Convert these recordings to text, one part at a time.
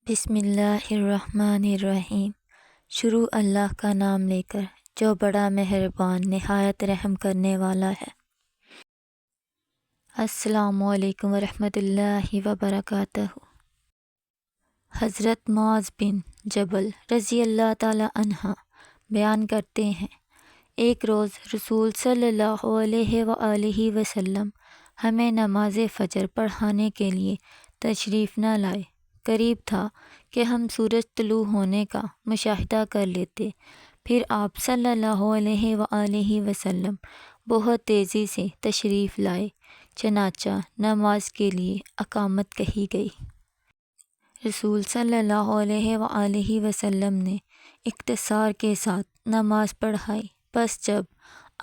بسم اللہ الرحمن الرحیم۔ شروع اللہ کا نام لے کر جو بڑا مہربان نہایت رحم کرنے والا ہے۔ السلام علیکم ورحمۃ اللہ وبرکاتہ۔ حضرت معاذ بن جبل رضی اللہ تعالی عنہ بیان کرتے ہیں، ایک روز رسول صلی اللہ علیہ وآلہ وسلم ہمیں نماز فجر پڑھانے کے لیے تشریف نہ لائے۔ قریب تھا کہ ہم سورج طلوع ہونے کا مشاہدہ کر لیتے، پھر آپ صلی اللہ علیہ وآلہ وسلم بہت تیزی سے تشریف لائے، چنانچہ نماز کے لیے اقامت کہی گئی۔ رسول صلی اللہ علیہ وآلہ وسلم نے اختصار کے ساتھ نماز پڑھائی۔ بس جب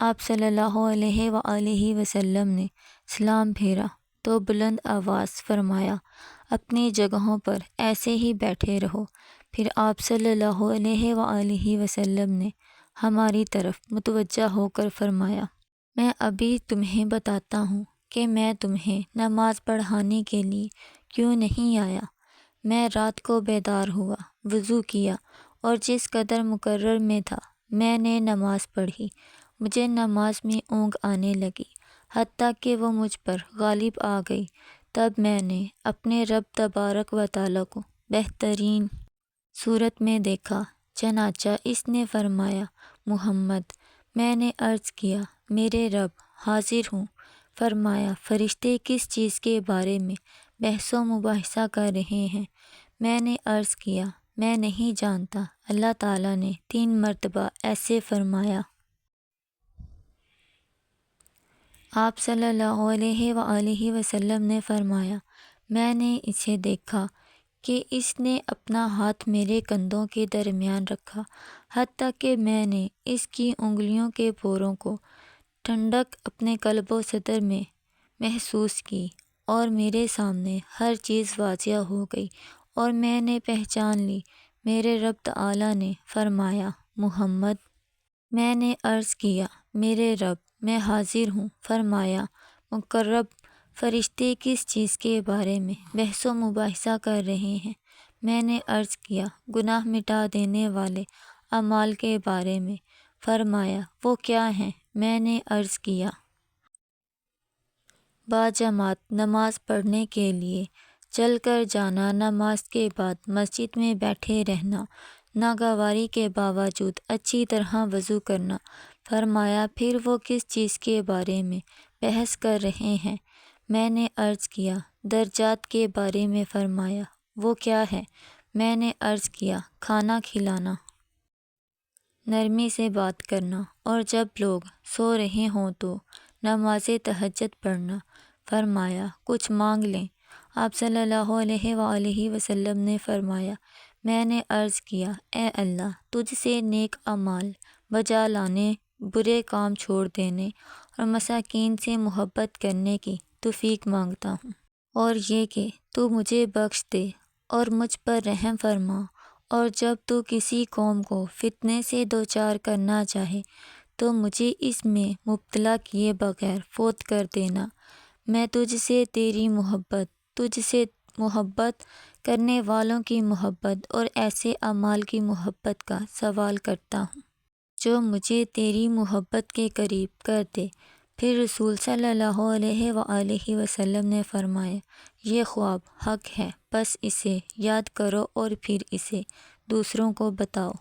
آپ صلی اللہ علیہ وآلہ وسلم نے سلام پھیرا تو بلند آواز فرمایا، اپنی جگہوں پر ایسے ہی بیٹھے رہو۔ پھر آپ صلی اللہ علیہ وآلہ وسلم نے ہماری طرف متوجہ ہو کر فرمایا، میں ابھی تمہیں بتاتا ہوں کہ میں تمہیں نماز پڑھانے کے لیے کیوں نہیں آیا۔ میں رات کو بیدار ہوا، وضو کیا اور جس قدر مقرر میں تھا میں نے نماز پڑھی۔ مجھے نماز میں اونگ آنے لگی، حتیٰ کہ وہ مجھ پر غالب آ گئی۔ تب میں نے اپنے رب تبارک و تعالیٰ کو بہترین صورت میں دیکھا، چنانچہ اس نے فرمایا، محمد۔ میں نے عرض کیا، میرے رب حاضر ہوں۔ فرمایا، فرشتے کس چیز کے بارے میں بحث و مباحثہ کر رہے ہیں؟ میں نے عرض کیا، میں نہیں جانتا۔ اللہ تعالیٰ نے 3 مرتبہ ایسے فرمایا۔ آپ صلی اللہ علیہ وآلہ وسلم نے فرمایا، میں نے اسے دیکھا کہ اس نے اپنا ہاتھ میرے کندھوں کے درمیان رکھا، حتیٰ کہ میں نے اس کی انگلیوں کے پوروں کو ٹھنڈک اپنے قلب و صدر میں محسوس کی، اور میرے سامنے ہر چیز واضح ہو گئی اور میں نے پہچان لی۔ میرے رب تعالیٰ نے فرمایا، محمد۔ میں نے عرض کیا، میرے رب میں حاضر ہوں۔ فرمایا، مقرب، فرشتے کس چیز کے بارے میں بحث و مباحثہ کر رہے ہیں؟ میں نے عرض کیا، گناہ مٹا دینے والے اعمال کے بارے میں۔ فرمایا، وہ کیا ہیں؟ میں نے عرض کیا، باجماعت نماز پڑھنے کے لیے چل کر جانا، نماز کے بعد مسجد میں بیٹھے رہنا، ناگواری کے باوجود اچھی طرح وضو کرنا۔ فرمایا، پھر وہ کس چیز کے بارے میں بحث کر رہے ہیں؟ میں نے عرض کیا، درجات کے بارے میں۔ فرمایا، وہ کیا ہے؟ میں نے عرض کیا، کھانا کھلانا، نرمی سے بات کرنا، اور جب لوگ سو رہے ہوں تو نماز تہجد پڑھنا۔ فرمایا، کچھ مانگ لیں۔ آپ صلی اللہ علیہ وآلہ وسلم نے فرمایا، میں نے عرض کیا، اے اللہ، تجھ سے نیک اعمال بجا لانے، برے کام چھوڑ دینے اور مساکین سے محبت کرنے کی توفیق مانگتا ہوں، اور یہ کہ تو مجھے بخش دے اور مجھ پر رحم فرما، اور جب تو کسی قوم کو فتنے سے دوچار کرنا چاہے تو مجھے اس میں مبتلا کیے بغیر فوت کر دینا۔ میں تجھ سے تیری محبت، تجھ سے محبت کرنے والوں کی محبت اور ایسے اعمال کی محبت کا سوال کرتا ہوں جو مجھے تیری محبت کے قریب کر دے۔ پھر رسول صلی اللہ علیہ وآلہ وسلم نے فرمایا، یہ خواب حق ہے، بس اسے یاد کرو اور پھر اسے دوسروں کو بتاؤ۔